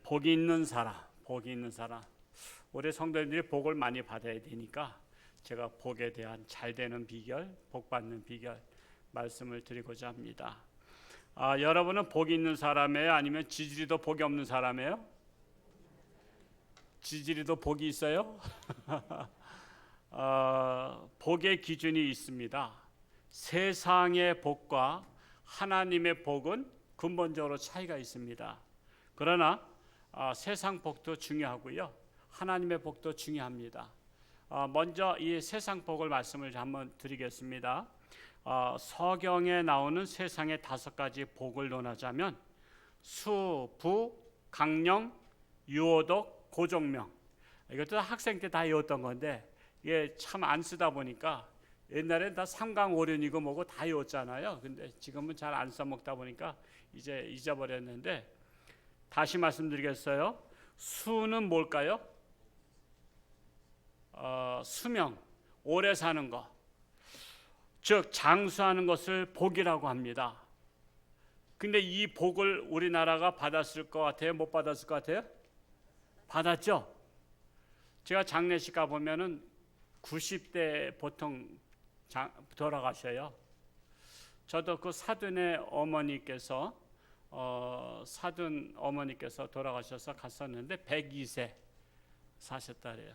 복이 있는 사람, 복이 있는 사람. 우리 성도님들이 복을 많이 받아야 되니까 제가 복에 대한 잘 되는 비결, 복 받는 비결 말씀을 드리고자 합니다. 여러분은 복이 있는 사람이에요? 아니면 지지리도 복이 없는 사람이에요? 지지리도 복이 있어요? 복의 기준이 있습니다. 세상의 복과 하나님의 복은 근본적으로 차이가 있습니다. 그러나 세상 복도 중요하고요, 하나님의 복도 중요합니다. 먼저 이 세상 복을 말씀을 한번 드리겠습니다. 서경에 나오는 세상의 5가지 복을 논하자면 수, 부, 강령, 유오독, 고종명. 이것도 학생 때 다 외웠던 건데 이게 참 안 쓰다 보니까 옛날엔 다 삼강오륜이고 뭐고 다 외웠잖아요. 근데 지금은 잘 안 써먹다 보니까 이제 잊어버렸는데 다시 말씀드리겠어요. 수는 뭘까요? 수명, 오래 사는 것, 즉 장수하는 것을 복이라고 합니다. 근데 이 복을 우리나라가 받았을 것 같아요? 못 받았을 것 같아요? 받았죠? 제가 장례식 가보면은 90대 보통 돌아가셔요. 저도 그 사돈의 어머니께서 돌아가셔서 갔었는데 102세 사셨다래요.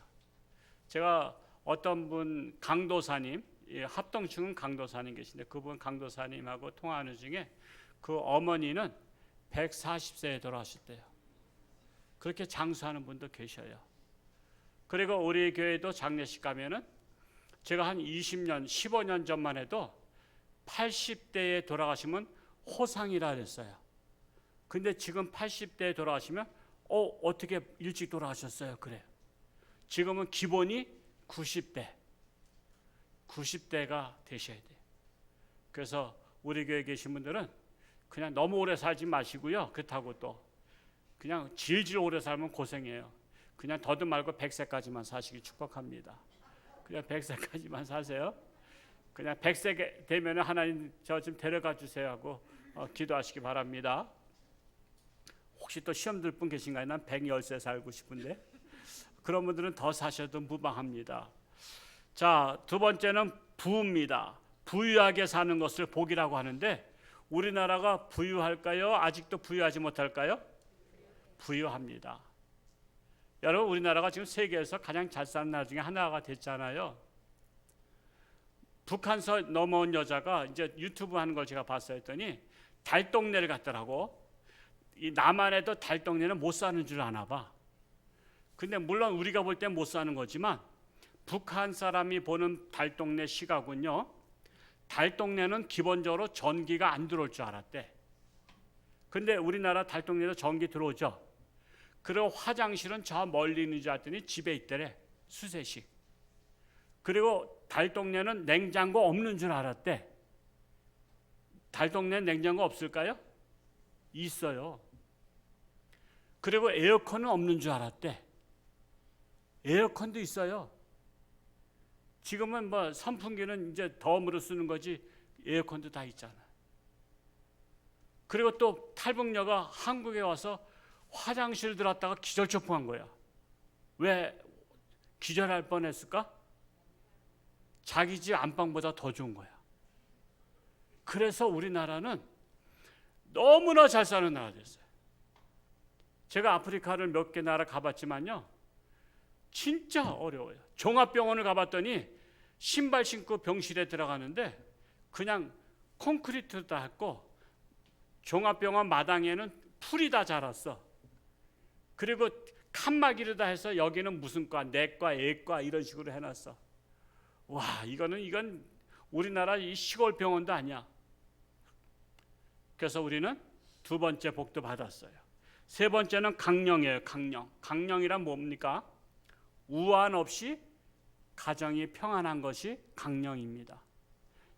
제가 어떤 분 강도사님, 합동층은 강도사님 계신데 그분 강도사님하고 통화하는 중에 그 어머니는 140세에 돌아가셨대요. 그렇게 장수하는 분도 계셔요. 그리고 우리 교회도 장례식 가면은 제가 한 20년, 15년 전만 해도 80대에 돌아가시면 호상이라 그랬어요. 근데 지금 80대에 돌아가시면 어떻게 일찍 돌아가셨어요? 그래요. 지금은 기본이 90대가 되셔야 돼요. 그래서 우리 교회에 계신 분들은 그냥 너무 오래 살지 마시고요. 그렇다고 또 그냥 질질 오래 살면 고생해요. 그냥 더도 말고 100세까지만 사시기 축복합니다. 그냥 100세까지만 사세요. 그냥 100세 되면 하나님 저 좀 데려가 주세요 하고 기도하시기 바랍니다. 혹시 또 시험 들 분 계신가요? 난 110세 살고 싶은데. 그런 분들은 더 사셔도 무방합니다. 자, 두 번째는 부입니다. 부유하게 사는 것을 복이라고 하는데 우리나라가 부유할까요? 아직도 부유하지 못할까요? 부유합니다. 여러분, 우리나라가 지금 세계에서 가장 잘 사는 나라 중에 하나가 됐잖아요. 북한서 넘어온 여자가 이제 유튜브 하는 걸 제가 봤어요. 했더니 달동네를 갔더라고. 이 남한에도 달동네는 못 사는 줄 아나 봐. 근데 물론 우리가 볼 땐 못 사는 거지만 북한 사람이 보는 달동네 시각은요, 달동네는 기본적으로 전기가 안 들어올 줄 알았대. 근데 우리나라 달동네도 전기 들어오죠. 그리고 화장실은 저 멀리 있는 줄 알았더니 집에 있더래, 수세식. 그리고 달동네는 냉장고 없는 줄 알았대. 달동네는 냉장고 없을까요? 있어요. 그리고 에어컨은 없는 줄 알았대. 에어컨도 있어요. 지금은 뭐 선풍기는 이제 덤으로 쓰는 거지 에어컨도 다 있잖아. 그리고 또 탈북녀가 한국에 와서 화장실 들어갔다가 기절초풍한 거야. 왜 기절할 뻔했을까? 자기 집 안방보다 더 좋은 거야. 그래서 우리나라는 너무나 잘 사는 나라 됐어요. 제가 아프리카를 몇 개 나라 가봤지만요, 진짜 어려워요. 종합병원을 가봤더니 신발 신고 병실에 들어가는데 그냥 콘크리트 다 했고 종합병원 마당에는 풀이 다 자랐어. 그리고 칸막이를 다 해서 여기는 무슨 과, 내과, 애과 이런 식으로 해놨어. 와, 이건 우리나라 이 시골 병원도 아니야. 그래서 우리는 두 번째 복도 받았어요. 세 번째는 강령이에요. 강령이란 뭡니까? 우환 없이 가정이 평안한 것이 강령입니다.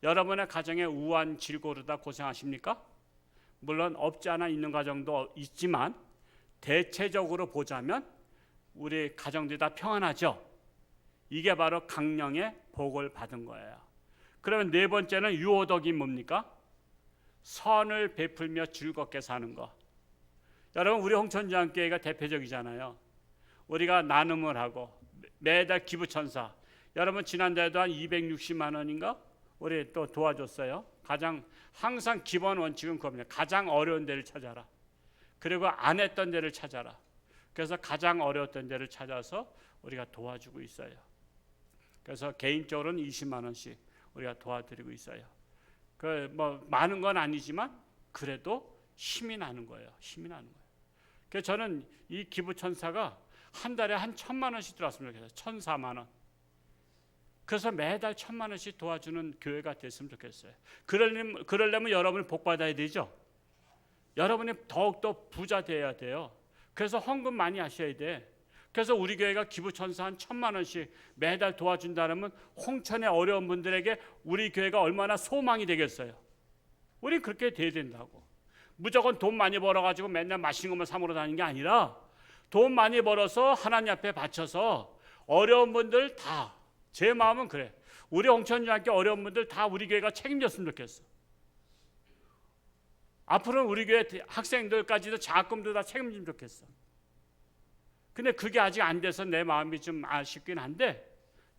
여러분의 가정에 우환 질고르다 고생하십니까? 물론 없지 않아 있는 가정도 있지만 대체적으로 보자면 우리 가정들이 다 평안하죠. 이게 바로 강령의 복을 받은 거예요. 그러면 네 번째는 유오덕이 뭡니까? 선을 베풀며 즐겁게 사는 것. 여러분 우리 홍천주안교회가 대표적이잖아요. 우리가 나눔을 하고 매달 기부천사, 여러분 지난달에도 한 260만 원인가 우리 또 도와줬어요. 가장 항상 기본 원칙은 그겁니다. 가장 어려운 데를 찾아라. 그리고 안 했던 데를 찾아라. 그래서 가장 어려웠던 데를 찾아서 우리가 도와주고 있어요. 그래서 개인적으로는 20만 원씩 우리가 도와드리고 있어요. 그 뭐 많은 건 아니지만 그래도 힘이 나는 거예요. 힘이 나는 거예요. 그래서 저는 이 기부천사가 한 달에 한 1,000만 원씩 들어왔으면 좋겠어요. 1,004만 원. 그래서 매달 1,000만 원씩 도와주는 교회가 됐으면 좋겠어요. 그러려면 여러분이 복 받아야 되죠. 여러분이 더욱더 부자 되어야 돼요. 그래서 헌금 많이 하셔야 돼. 그래서 우리 교회가 기부천사 한 1,000만 원씩 매달 도와준다면 홍천의 어려운 분들에게 우리 교회가 얼마나 소망이 되겠어요. 우리 그렇게 돼야 된다고. 무조건 돈 많이 벌어가지고 맨날 맛있는 것만 사 먹으러 다니는 게 아니라 돈 많이 벌어서 하나님 앞에 바쳐서 어려운 분들 다, 제 마음은 그래. 우리 홍천주안교회 어려운 분들 다 우리 교회가 책임졌으면 좋겠어. 앞으로는 우리 교회 학생들까지도 장학금도 다 책임지면 좋겠어. 근데 그게 아직 안 돼서 내 마음이 좀 아쉽긴 한데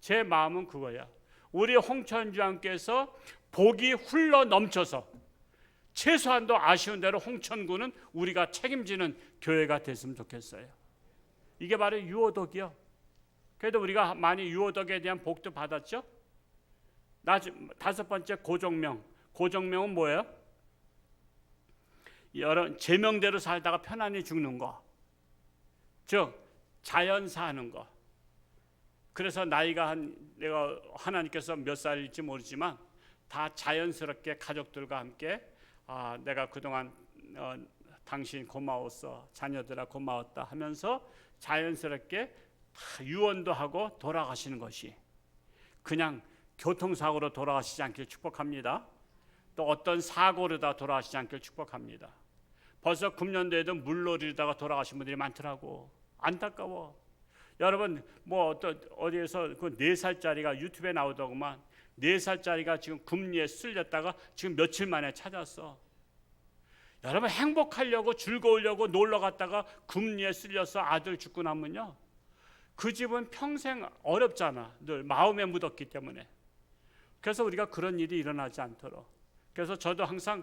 제 마음은 그거야. 우리 홍천주안교회에서 복이 흘러 넘쳐서 최소한도 아쉬운 대로 홍천구는 우리가 책임지는 교회가 됐으면 좋겠어요. 이게 바로 유오덕이요. 그래도 우리가 많이 유오덕에 대한 복도 받았죠. 다섯 번째 고정명. 고정명은 뭐예요? 여러 제명대로 살다가 편안히 죽는 거. 즉 자연사하는 거. 그래서 나이가 내가 하나님께서 몇 살일지 모르지만 다 자연스럽게 가족들과 함께 내가 그동안 당신 고마웠어, 자녀들아 고마웠다 하면서 자연스럽게 다 유언도 하고 돌아가시는 것이, 그냥 교통사고로 돌아가시지 않길 축복합니다. 또 어떤 사고로 다 돌아가시지 않길 축복합니다. 벌써 금년도에도 물놀이다가 돌아가신 분들이 많더라고. 안타까워. 여러분 뭐 어디에서 그 4살짜리가 유튜브에 나오더구만. 4살짜리가 지금 금리에 쓸렸다가 지금 며칠 만에 찾았어. 여러분 행복하려고 즐거우려고 놀러 갔다가 금리에 쓸려서 아들 죽고 나면요, 그 집은 평생 어렵잖아. 늘 마음에 묻었기 때문에. 그래서 우리가 그런 일이 일어나지 않도록. 그래서 저도 항상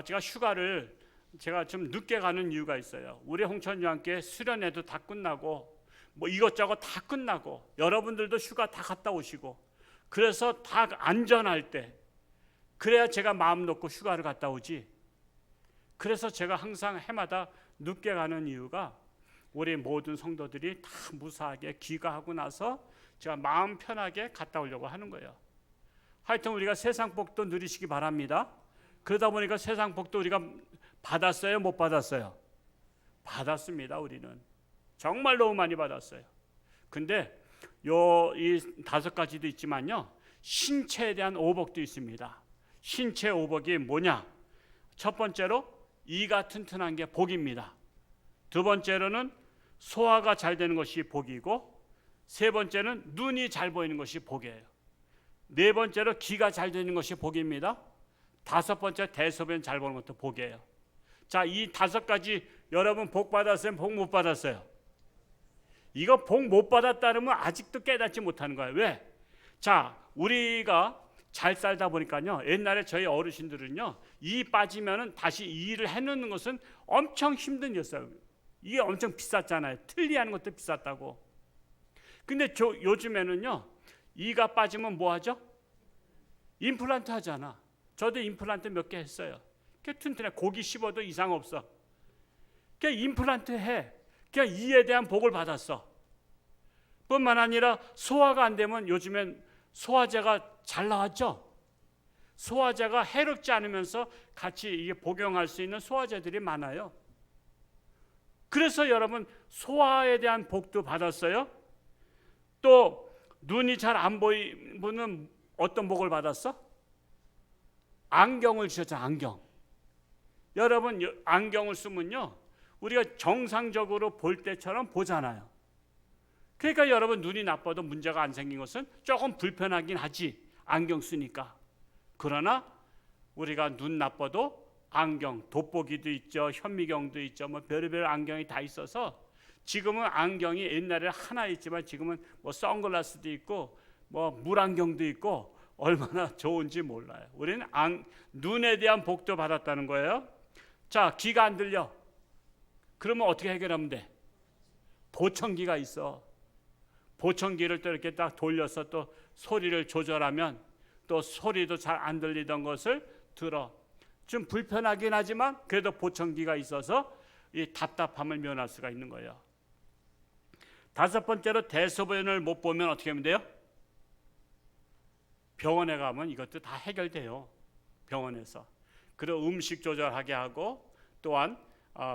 제가 휴가를 제가 좀 늦게 가는 이유가 있어요. 우리 홍천주안교회 수련회도 다 끝나고 뭐 이것저것 다 끝나고 여러분들도 휴가 다 갔다 오시고 그래서 다 안전할 때 그래야 제가 마음 놓고 휴가를 갔다 오지. 그래서 제가 항상 해마다 늦게 가는 이유가 우리 모든 성도들이 다 무사하게 귀가하고 나서 제가 마음 편하게 갔다 오려고 하는 거예요. 하여튼 우리가 세상 복도 누리시기 바랍니다. 그러다 보니까 세상 복도 우리가 받았어요? 못 받았어요? 받았습니다. 우리는 정말 너무 많이 받았어요. 근데 이 5가지도 있지만요, 신체에 대한 오복도 있습니다. 신체 오복이 뭐냐? 첫 번째로 이가 튼튼한 게 복입니다. 두 번째로는 소화가 잘 되는 것이 복이고, 세 번째는 눈이 잘 보이는 것이 복이에요. 네 번째로 귀가 잘 되는 것이 복입니다. 다섯 번째 대소변 잘 보는 것도 복이에요. 자, 이 5가지 여러분 복 받았어요? 복 못 받았어요? 이거 복 못 받았다면 아직도 깨닫지 못하는 거예요. 왜? 자, 우리가 잘 살다 보니까요, 옛날에 저희 어르신들은요, 이 빠지면은 다시 이 일을 해놓는 것은 엄청 힘든 일이었어요. 이게 엄청 비쌌잖아요. 틀리하는 것도 비쌌다고. 근데 요즘에는요, 이가 빠지면 뭐 하죠? 임플란트 하잖아. 저도 임플란트 몇 개 했어요. 그 튼튼해. 고기 씹어도 이상 없어. 그 임플란트 해. 그 이에 대한 복을 받았어. 뿐만 아니라 소화가 안 되면 요즘엔 소화제가 잘 나왔죠. 소화제가 해롭지 않으면서 같이 이게 복용할 수 있는 소화제들이 많아요. 그래서 여러분 소화에 대한 복도 받았어요. 또 눈이 잘 안 보이는 분은 어떤 복을 받았어? 안경을 주셨잖아. 안경. 여러분 안경을 쓰면요, 우리가 정상적으로 볼 때처럼 보잖아요. 그러니까 여러분 눈이 나빠도 문제가 안 생긴 것은 조금 불편하긴 하지, 안경 쓰니까. 그러나 우리가 눈 나빠도 안경, 돋보기도 있죠, 현미경도 있죠, 뭐 별의별 안경이 다 있어서 지금은 안경이 옛날에 하나 있지만 지금은 뭐 선글라스도 있고 뭐 물안경도 있고 얼마나 좋은지 몰라요. 우리는 눈에 대한 복도 받았다는 거예요. 자, 귀가 안 들려. 그러면 어떻게 해결하면 돼? 보청기가 있어. 보청기를 또 이렇게 딱 돌려서 또 소리를 조절하면 또 소리도 잘 안 들리던 것을 들어. 좀 불편하긴 하지만 그래도 보청기가 있어서 이 답답함을 면할 수가 있는 거예요. 다섯 번째로 대소변을 못 보면 어떻게 하면 돼요? 병원에 가면 이것도 다 해결돼요. 병원에서. 그리고 음식 조절하게 하고 또한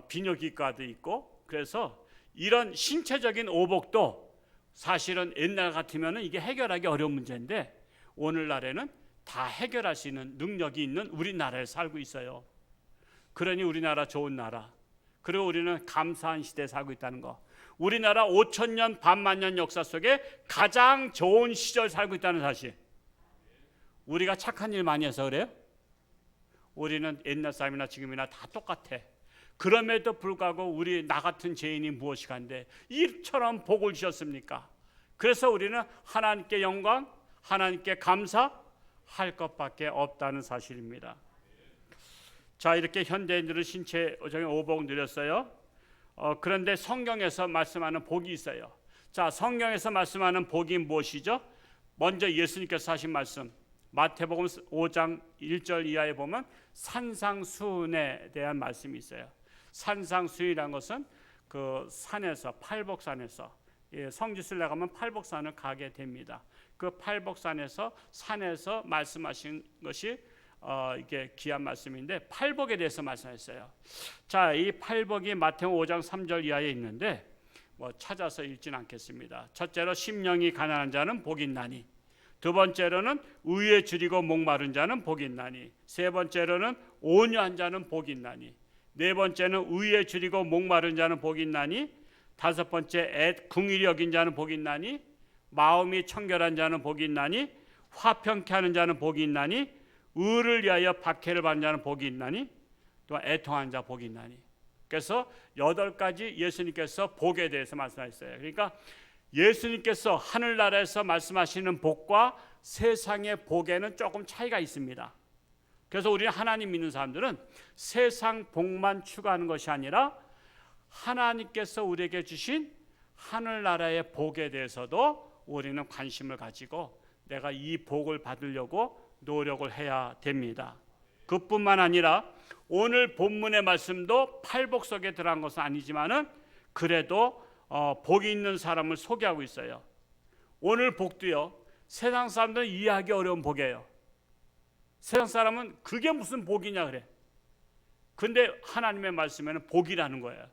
비뇨기과도 있고, 그래서 이런 신체적인 오복도 사실은 옛날 같으면 이게 해결하기 어려운 문제인데 오늘날에는 다 해결할 수 있는 능력이 있는 우리나라에 살고 있어요. 그러니 우리나라 좋은 나라, 그리고 우리는 감사한 시대에 살고 있다는 거. 우리나라 5천년 반만년 역사 속에 가장 좋은 시절 살고 있다는 사실. 우리가 착한 일 많이 해서 그래요? 우리는 옛날 사람이나 지금이나 다 똑같아. 그럼에도 불구하고 우리 나 같은 죄인이 무엇이 간데 이처럼 복을 주셨습니까? 그래서 우리는 하나님께 영광, 하나님께 감사할 것밖에 없다는 사실입니다. 자, 이렇게 현대인들은 신체적인 오복 누렸어요. 그런데 성경에서 말씀하는 복이 있어요. 자, 성경에서 말씀하는 복이 무엇이죠? 먼저 예수님께서 하신 말씀, 마태복음 5장 1절 이하에 보면 산상수훈에 대한 말씀이 있어요. 산상수훈이라는 것은 그 산에서, 팔복산에서, 성지순례 가면 팔복산을 가게 됩니다. 그 팔복산에서, 산에서 말씀하신 것이 이게 귀한 말씀인데 팔복에 대해서 말씀했어요. 자, 이 팔복이 마태복음 5장 3절 이하에 있는데 뭐 찾아서 읽지는 않겠습니다. 첫째로 심령이 가난한 자는 복이 있나니, 두 번째로는 의에 줄이고 목마른 자는 복이 있나니, 세 번째로는 온유한 자는 복이 있나니, 네 번째는 의에 줄이고 목마른 자는 복이 있나니, 다섯 번째 궁일이 여긴 자는 복이 있나니, 마음이 청결한 자는 복이 있나니, 화평케 하는 자는 복이 있나니, 의를 위하여 박해를 받는 자는 복이 있나니, 또 애통한 자 복이 있나니. 그래서 8가지 예수님께서 복에 대해서 말씀하셨어요. 그러니까 예수님께서 하늘나라에서 말씀하시는 복과 세상의 복에는 조금 차이가 있습니다. 그래서 우리는 하나님 믿는 사람들은 세상 복만 추구하는 것이 아니라 하나님께서 우리에게 주신 하늘나라의 복에 대해서도 우리는 관심을 가지고 내가 이 복을 받으려고 노력을 해야 됩니다. 그뿐만 아니라 오늘 본문의 말씀도 팔복 속에 들어간 것은 아니지만은 그래도 복이 있는 사람을 소개하고 있어요. 오늘 복도요, 세상 사람들은 이해하기 어려운 복이에요. 세상 사람은 그게 무슨 복이냐 그래. 근데 하나님의 말씀에는 복이라는 거예요.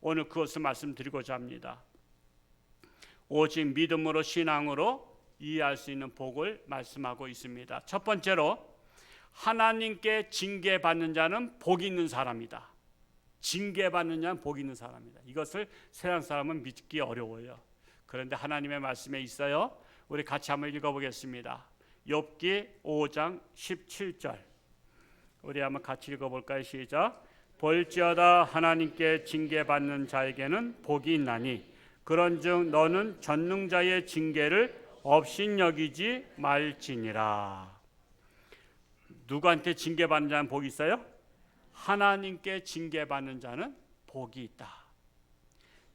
오늘 그것을 말씀드리고자 합니다. 오직 믿음으로, 신앙으로 이해할 수 있는 복을 말씀하고 있습니다. 첫 번째로 하나님께 징계받는 자는 복이 있는 사람이다. 징계받는 자는 복이 있는 사람이다. 이것을 세상 사람은 믿기 어려워요. 그런데 하나님의 말씀에 있어요. 우리 같이 한번 읽어보겠습니다. 욥기 5장 17절. 우리 한번 같이 읽어볼까요? 시작. 볼지어다 하나님께 징계받는 자에게는 복이 있나니 그런즉 너는 전능자의 징계를 업신여기지 말지니라. 누구한테 징계받는 자는 복이 있어요? 하나님께 징계받는 자는 복이 있다.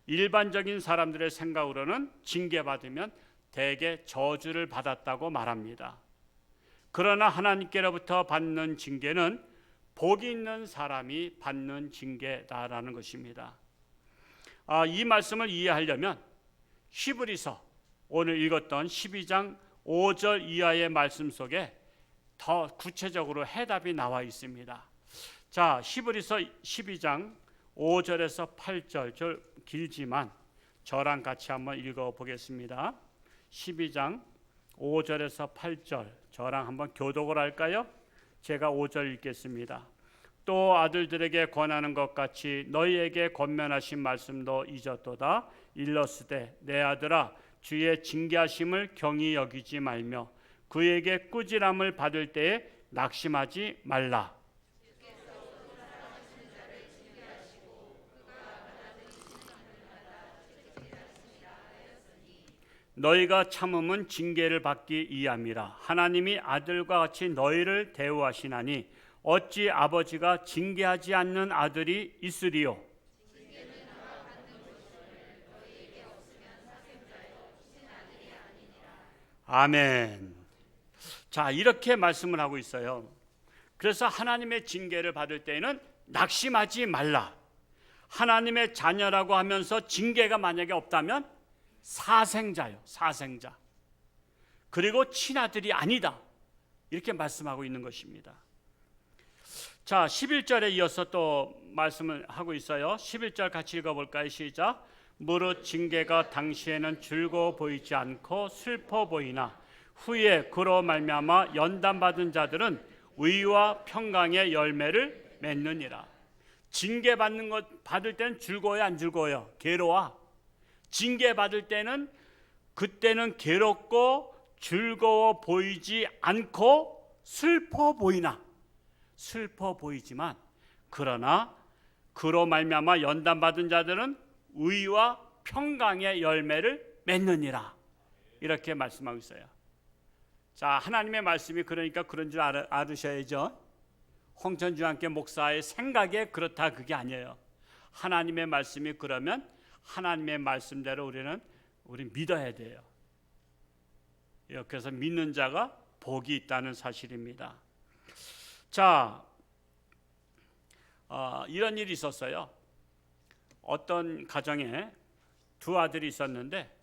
일반적인 사람들의 생각으로는 징계받으면 대개 저주를 받았다고 말합니다. 그러나 하나님께로부터 받는 징계는 복이 있는 사람이 받는 징계다라는 것입니다. 이 말씀을 이해하려면 히브리서 오늘 읽었던 12장 5절 이하의 말씀 속에 더 구체적으로 해답이 나와 있습니다. 자, 히브리서 12장 5절에서 8절, 좀 길지만 저랑 같이 한번 읽어보겠습니다. 12장 5절에서 8절 저랑 한번 교독을 할까요? 제가 5절 읽겠습니다. 또 아들들에게 권하는 것 같이 너희에게 권면하신 말씀도 잊었도다. 일러스되 내 아들아 주의 징계하심을 경히 여기지 말며 그에게 꾸지람을 받을 때에 낙심하지 말라. 너희가 참음은 징계를 받기 이함이라. 하나님이 아들과 같이 너희를 대우하시나니 어찌 아버지가 징계하지 않는 아들이 있으리요? 아멘. 자, 이렇게 말씀을 하고 있어요. 그래서 하나님의 징계를 받을 때에는 낙심하지 말라. 하나님의 자녀라고 하면서 징계가 만약에 없다면 사생자요, 사생자. 그리고 친아들이 아니다. 이렇게 말씀하고 있는 것입니다. 자, 11절에 이어서 또 말씀을 하고 있어요. 11절 같이 읽어볼까요? 시작. 무릇 징계가 당시에는 즐거워 보이지 않고 슬퍼 보이나 후에 그로 말미암아 연단받은 자들은 의와 평강의 열매를 맺느니라. 징계 받는 것 받을 때는 즐거워요, 안 즐거워요? 괴로워. 징계 받을 때는 그때는 괴롭고 즐거워 보이지 않고 슬퍼 보이나, 슬퍼 보이지만 그러나 그로 말미암아 연단받은 자들은 의와 평강의 열매를 맺느니라. 이렇게 말씀하고 있어요. 자, 하나님의 말씀이 그러니까 그런 줄 알으셔야죠. 홍천주 함께 목사의 생각에 그렇다 그게 아니에요. 하나님의 말씀이 그러면 하나님의 말씀대로 우리 믿어야 돼요. 그래서 믿는 자가 복이 있다는 사실입니다. 자, 이런 일이 있었어요. 어떤 가정에 두 아들이 있었는데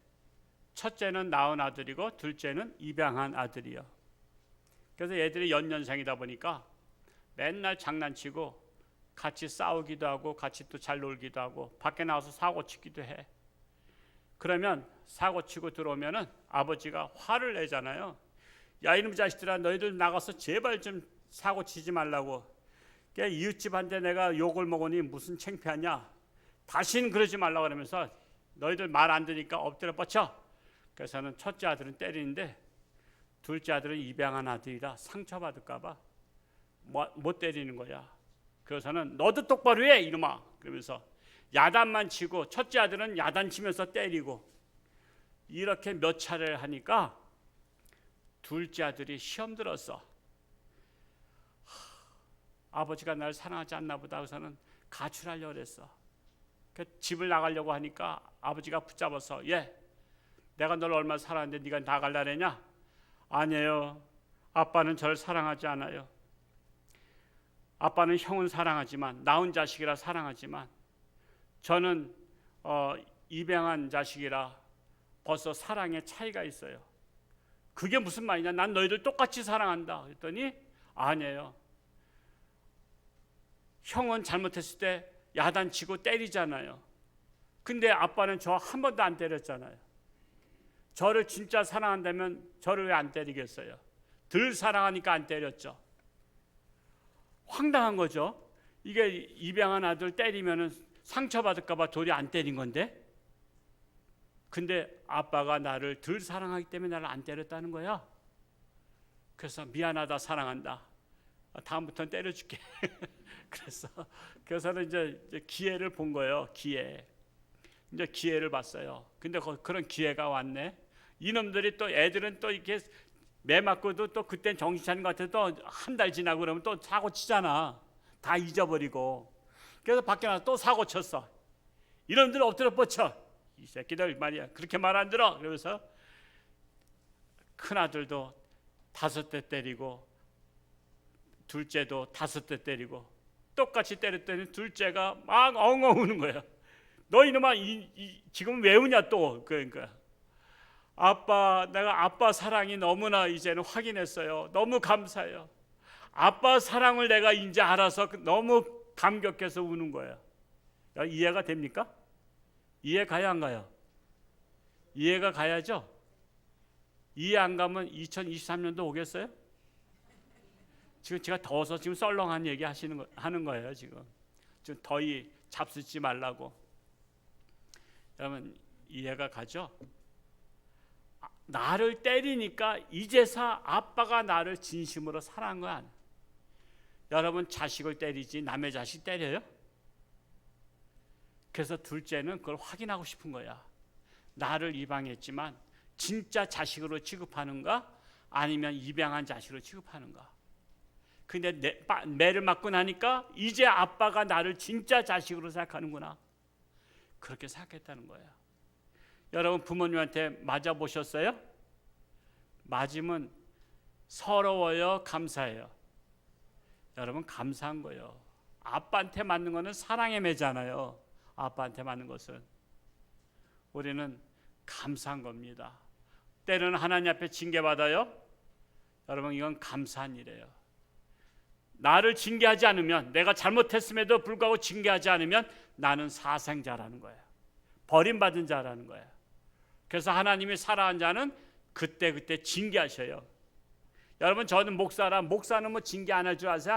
첫째는 낳은 아들이고 둘째는 입양한 아들이요. 그래서 애들이 연년생이다 보니까 맨날 장난치고 같이 싸우기도 하고 같이 또 잘 놀기도 하고 밖에 나와서 사고 치기도 해. 그러면 사고 치고 들어오면은 아버지가 화를 내잖아요. 야, 이놈 자식들아, 너희들 나가서 제발 좀 사고 치지 말라고. 이웃집한테 내가 욕을 먹으니 무슨 창피하냐. 다시는 그러지 말라고 그러면서 너희들 말 안 들으니까 엎드려 뻗쳐. 그래서는 첫째 아들은 때리는데 둘째 아들은 입양한 아들이라 상처받을까 봐 못 때리는 거야. 그래서는 너도 똑바로 해 이놈아. 그러면서 야단만 치고 첫째 아들은 야단 치면서 때리고 이렇게 몇 차례를 하니까 둘째 아들이 시험 들었어. 아버지가 날 사랑하지 않나 보다. 그래서는 가출하려고 그랬어. 집을 나가려고 하니까 아버지가 붙잡아서 내가 널 얼마나 사랑하는데 네가 나갈라 그러냐? 아니에요. 아빠는 저를 사랑하지 않아요. 아빠는 형은 사랑하지만 낳은 자식이라 사랑하지만 저는 입양한 자식이라 벌써 사랑에 차이가 있어요. 그게 무슨 말이냐? 난 너희들 똑같이 사랑한다. 그랬더니 아니에요. 형은 잘못했을 때 야단치고 때리잖아요. 근데 아빠는 저 한 번도 안 때렸잖아요. 저를 진짜 사랑한다면 저를 왜 안 때리겠어요? 덜 사랑하니까 안 때렸죠. 황당한 거죠. 이게 입양한 아들 때리면 상처받을까 봐 도리 안 때린 건데, 근데 아빠가 나를 덜 사랑하기 때문에 나를 안 때렸다는 거야. 그래서 미안하다, 사랑한다, 다음부터는 때려줄게. 그래서는 이제 기회를 본 거예요. 이제 기회를 봤어요. 근데 그런 기회가 왔네. 이놈들이 또 애들은 또 이렇게 매 맞고도 또 그땐 정신 차린 것 같아서 또 한 달 지나고 그러면 또 사고 치잖아. 다 잊어버리고. 그래서 밖에 나서 또 사고 쳤어. 이놈들 엎드려 뻗쳐. 이 새끼들 말이야. 그렇게 말 안 들어. 그러면서 큰 아들도 5대 때리고 둘째도 5대 때리고 똑같이 때렸더니 둘째가 막 엉엉 우는 거야. 너 이놈아 지금 왜 우냐 또. 그러니까 아빠, 내가 아빠 사랑이 너무나 이제는 확인했어요. 너무 감사해요. 아빠 사랑을 내가 이제 알아서 너무 감격해서 우는 거예요. 이해가 됩니까? 이해 가야 안 가요? 이해가 가야죠. 이해 안 가면 2023년도 오겠어요? 지금 제가 더워서 지금 썰렁한 얘기 하는 거예요. 지금 더위 잡수지 말라고. 여러분 이해가 가죠? 나를 때리니까 이제서 아빠가 나를 진심으로 사랑한 거야. 여러분 자식을 때리지 남의 자식 때려요? 그래서 둘째는 그걸 확인하고 싶은 거야. 나를 입양했지만 진짜 자식으로 취급하는가 아니면 입양한 자식으로 취급하는가. 근데 매를 맞고 나니까 이제 아빠가 나를 진짜 자식으로 생각하는구나, 그렇게 생각했다는 거예요. 여러분 부모님한테 맞아보셨어요? 맞으면 서러워요, 감사해요? 여러분 감사한 거예요. 아빠한테 맞는 거는 사랑의 매잖아요. 아빠한테 맞는 것은 우리는 감사한 겁니다. 때로는 하나님 앞에 징계받아요. 여러분 이건 감사한 일이에요. 나를 징계하지 않으면, 내가 잘못했음에도 불구하고 징계하지 않으면 나는 사생자라는 거예요. 버림받은 자라는 거예요. 그래서 하나님이 사랑한 자는 그때그때 징계하셔요. 여러분 저는 목사는 뭐 징계 안 할 줄 아세요?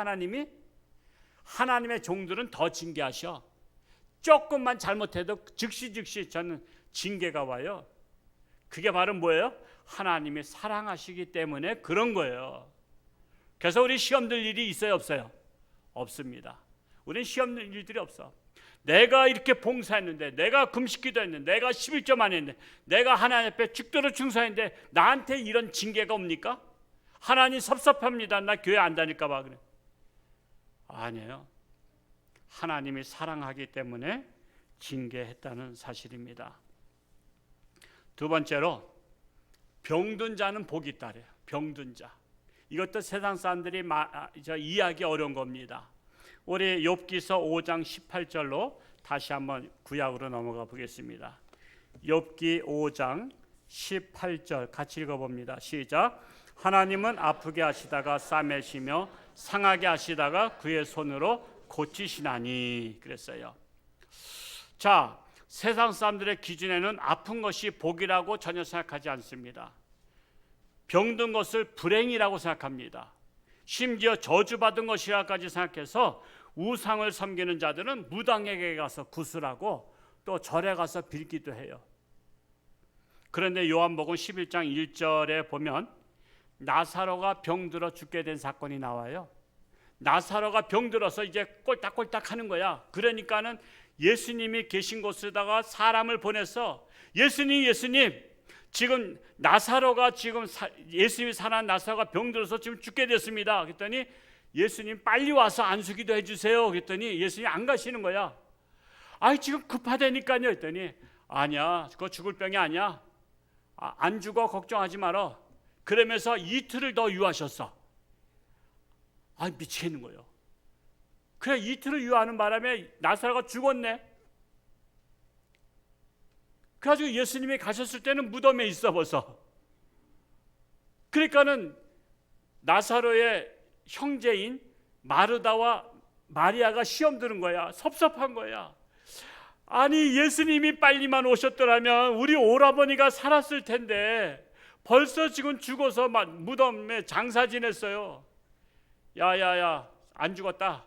하나님의 종들은 더 징계하셔. 조금만 잘못해도 즉시 저는 징계가 와요. 그게 바로 뭐예요? 하나님이 사랑하시기 때문에 그런 거예요. 그래서 우리 시험 들 일이 있어요, 없어요? 없습니다. 우리는 시험 들 일들이 없어. 내가 이렇게 봉사했는데, 내가 금식기도 했는데, 내가 11조만 했는데, 내가 하나님 앞에 죽도록 충성했는데 나한테 이런 징계가 옵니까? 하나님 섭섭합니다. 나 교회 안 다닐까 봐 그래. 아니에요. 하나님이 사랑하기 때문에 징계했다는 사실입니다. 두 번째로 병든 자는 복이 있다래요. 병든 자. 이것도 세상 사람들이 이해하기 어려운 겁니다. 우리 욥기서 5장 18절로 다시 한번 구약으로 넘어가 보겠습니다. 욥기 5장 18절 같이 읽어봅니다. 시작. 하나님은 아프게 하시다가 싸매시며 상하게 하시다가 그의 손으로 고치시나니 그랬어요. 자, 세상 사람들의 기준에는 아픈 것이 복이라고 전혀 생각하지 않습니다. 병든 것을 불행이라고 생각합니다. 심지어 저주받은 것이라까지 생각해서 우상을 섬기는 자들은 무당에게 가서 구슬하고 또 절에 가서 빌기도 해요. 그런데 요한복음 11장 1절에 보면 나사로가 병들어 죽게 된 사건이 나와요. 나사로가 병들어서 이제 꼴딱꼴딱 하는 거야. 그러니까는 예수님이 계신 곳에다가 사람을 보내서 예수님 지금 나사로가 예수님이 살아난 나사로가 병들어서 지금 죽게 됐습니다. 그랬더니 예수님 빨리 와서 안수기도 해주세요. 그랬더니 예수님이 안 가시는 거야. 아이 지금 급하다니까요. 그랬더니 아니야, 그거 죽을 병이 아니야. 안 죽어, 걱정하지 마라. 그러면서 이틀을 더 유하셨어. 미치겠는 거예요. 그래 이틀을 유하는 바람에 나사로가 죽었네. 그래가지고 예수님이 가셨을 때는 무덤에 있어 벌써. 그러니까는 나사로의 형제인 마르다와 마리아가 시험 드는 거야. 섭섭한 거야. 아니 예수님이 빨리만 오셨더라면 우리 오라버니가 살았을 텐데 벌써 지금 죽어서 막 무덤에 장사 지냈어요. 야야야 안 죽었다.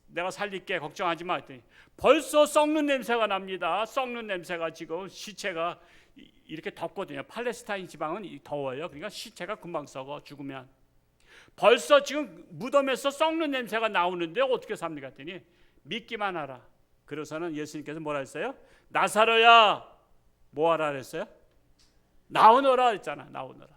내가 살릴게 걱정하지 마 했더니 벌써 썩는 냄새가 납니다. 썩는 냄새가 지금 시체가 이렇게 덥거든요. 팔레스타인 지방은 더워요. 그러니까 시체가 금방 썩어 죽으면. 벌써 지금 무덤에서 썩는 냄새가 나오는데 어떻게 삽니까 했더니 믿기만 하라. 그래서는 예수님께서 뭐라 했어요? 나사로야 뭐하라 그랬어요? 나오너라 했잖아. 나오너라.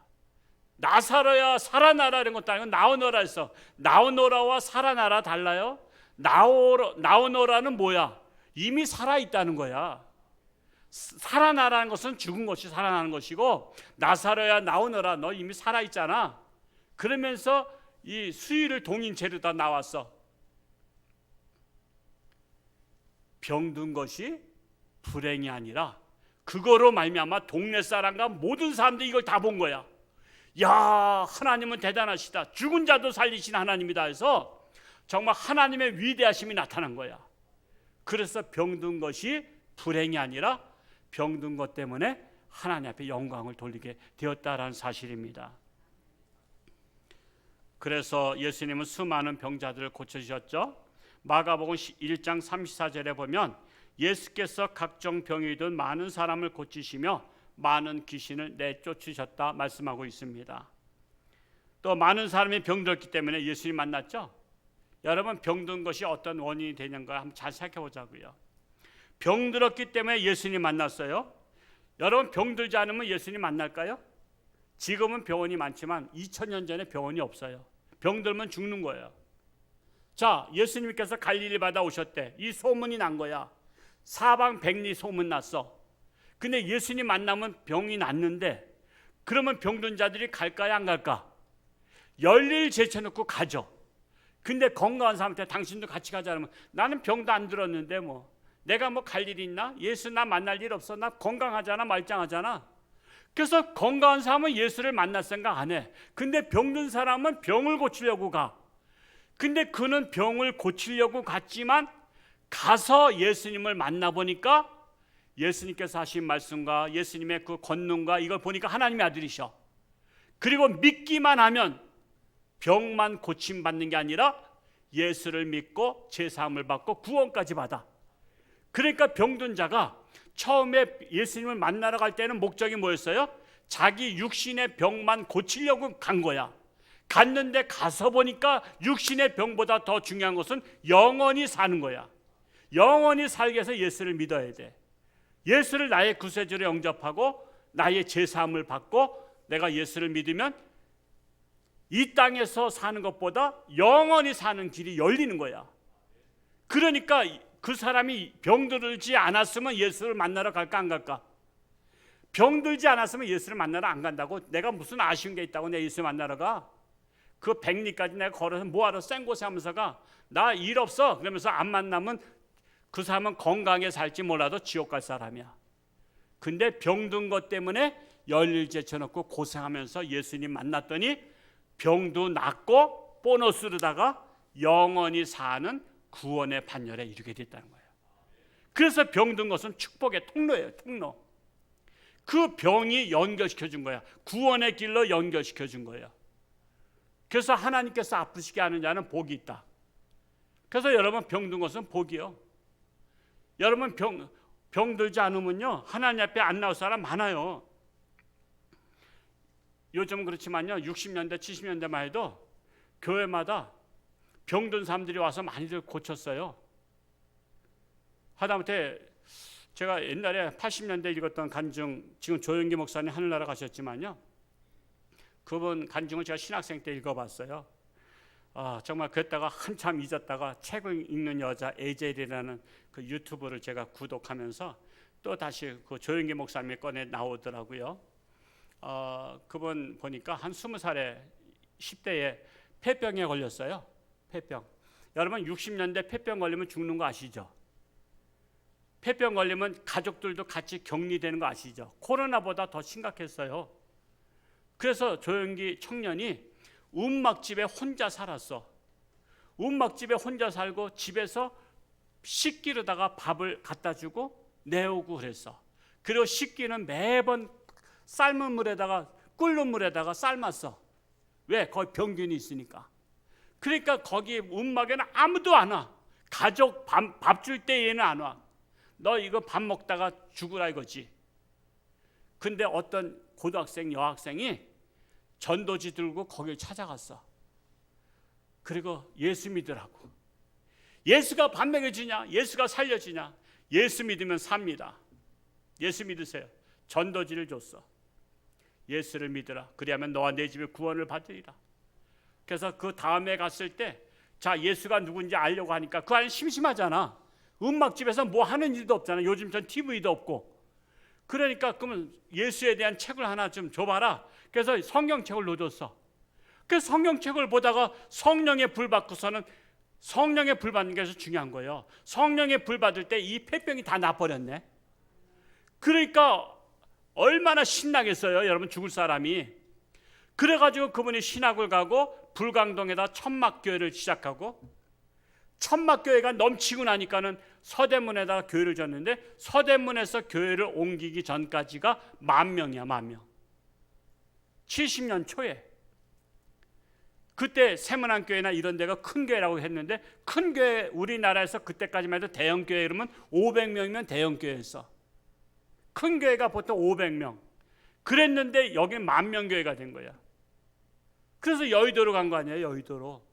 나사로야 살아나라 이런 것도 아니고 나오너라 했어. 나오너라와 살아나라 달라요? 나오너라는 뭐야? 이미 살아있다는 거야. 살아나라는 것은 죽은 것이 살아나는 것이고 나사로야 나오너라 너 이미 살아있잖아. 그러면서 이 수위를 동인체로 다 나왔어. 병든 것이 불행이 아니라 그거로 말미암아 동네 사람과 모든 사람들이 이걸 다 본 거야. 야 하나님은 대단하시다. 죽은 자도 살리신 하나님이다 해서 정말 하나님의 위대하심이 나타난 거야. 그래서 병든 것이 불행이 아니라 병든 것 때문에 하나님 앞에 영광을 돌리게 되었다라는 사실입니다. 그래서 예수님은 수많은 병자들을 고쳐주셨죠. 마가복음 1장 34절에 보면 예수께서 각종 병이 든 많은 사람을 고치시며 많은 귀신을 내쫓으셨다 말씀하고 있습니다. 또 많은 사람이 병들었기 때문에 예수님 만났죠. 여러분 병든 것이 어떤 원인이 되는가 한번 잘 생각해 보자고요. 병들었기 때문에 예수님 만났어요. 여러분 병들지 않으면 예수님 만날까요? 지금은 병원이 많지만 2000년 전에 병원이 없어요. 병들면 죽는 거예요. 자, 예수님께서 갈릴리 바다 오셨대. 이 소문이 난 거야. 사방백리 소문 났어. 근데 예수님 만나면 병이 낫는데 그러면 병든 자들이 갈까요, 안 갈까? 열일 제쳐놓고 가죠. 근데 건강한 사람한테 당신도 같이 가자 그러면 나는 병도 안 들었는데 뭐 내가 뭐 갈 일 있나? 예수 나 만날 일 없어. 나 건강하잖아, 말짱하잖아. 그래서 건강한 사람은 예수를 만날 생각 안 해. 근데 병든 사람은 병을 고치려고 가. 근데 그는 병을 고치려고 갔지만 가서 예수님을 만나보니까 예수님께서 하신 말씀과 예수님의 그 권능과 이걸 보니까 하나님의 아들이셔. 그리고 믿기만 하면 병만 고침받는 게 아니라 예수를 믿고 제사함을 받고 구원까지 받아. 그러니까 병든 자가 처음에 예수님을 만나러 갈 때는 목적이 뭐였어요? 자기 육신의 병만 고치려고 간 거야. 갔는데 가서 보니까 육신의 병보다 더 중요한 것은 영원히 사는 거야. 영원히 살기 위해서 예수를 믿어야 돼. 예수를 나의 구세주로 영접하고 나의 제사함을 받고 내가 예수를 믿으면 이 땅에서 사는 것보다 영원히 사는 길이 열리는 거야. 그러니까 그 사람이 병들지 않았으면 예수를 만나러 갈까 안 갈까? 병들지 않았으면 예수를 만나러 안 간다고? 내가 무슨 아쉬운 게 있다고 내 예수 만나러 가? 그 백리까지 내가 걸어서 뭐하러 쌩고세 하면서 가? 나 일 없어. 그러면서 안 만나면 그 사람은 건강하게 살지 몰라도 지옥 갈 사람이야. 근데 병든 것 때문에 열일 제쳐놓고 고생하면서 예수님 만났더니 병도 낫고 보너스로다가 영원히 사는 구원의 반열에 이르게 됐다는 거예요. 그래서 병든 것은 축복의 통로예요. 통로. 그 병이 연결시켜 준 거야. 구원의 길로 연결시켜 준 거예요. 그래서 하나님께서 아프시게 하는 자는 복이 있다. 그래서 여러분 병든 것은 복이요. 여러분 병들지 않으면요 하나님 앞에 안 나올 사람 많아요. 요즘은 그렇지만요 60년대 70년대만 해도 교회마다 병든 사람들이 와서 많이들 고쳤어요. 하다못해 제가 옛날에 80년대 읽었던 간증, 지금 조영기 목사님 하늘나라 가셨지만요 그분 간증을 제가 신학생 때 읽어봤어요. 정말 그랬다가 한참 잊었다가 책을 읽는 여자 에젤이라는 그 유튜브를 제가 구독하면서 또 다시 그 조영기 목사님의 건에 나오더라고요. 그분 보니까 한 20살에 10대에 폐병에 걸렸어요. 폐병. 여러분 60년대 폐병 걸리면 죽는 거 아시죠? 폐병 걸리면 가족들도 같이 격리되는 거 아시죠? 코로나보다 더 심각했어요. 그래서 조영기 청년이 움막집에 혼자 살았어. 움막집에 혼자 살고 집에서 식기로다가 밥을 갖다 주고 내오고 그랬어. 그리고 식기는 매번 삶은 물에다가 끓는 물에다가 삶았어. 왜? 거기 병균이 있으니까. 그러니까 거기 움막에는 아무도 안 와. 가족 밥 줄 때 얘는 안 와. 너 이거 밥 먹다가 죽으라 이거지. 근데 어떤 고등학생 여학생이 전도지 들고 거길 찾아갔어. 그리고 예수 믿으라고. 예수가 밥 먹여주냐? 예수가 살려주냐? 예수 믿으면 삽니다. 예수 믿으세요. 전도지를 줬어. 예수를 믿으라. 그리하면 너와 내 집에 구원을 받으리라. 그래서 그 다음에 갔을 때 자 예수가 누군지 알려고 하니까 그 안에 심심하잖아. 음악집에서 뭐 하는 일도 없잖아. 요즘 전 TV도 없고. 그러니까 그러면 예수에 대한 책을 하나 좀 줘봐라. 그래서 성경책을 넣어줬어. 그래서 성경책을 보다가 성령의 불 받고서는 성령의 불 받는 게 중요한 거예요. 성령의 불 받을 때 이 폐병이 다 나버렸네. 그러니까 얼마나 신나겠어요. 여러분 죽을 사람이. 그래가지고 그분이 신학을 가고 불광동에다 천막교회를 시작하고 천막교회가 넘치고 나니까는 서대문에다가 교회를 졌는데 서대문에서 교회를 옮기기 전까지가 10,000명이야. 10,000명. 70년 초에. 그때 세문안교회나 이런 데가 큰 교회라고 했는데 큰 교회 우리나라에서 그때까지만 해도 대형교회 이러면 500명이면 대형교회였어. 큰 교회가 보통 500명. 그랬는데 여기는 10,000명 교회가 된 거야. 그래서 여의도로 간 거 아니에요. 여의도로.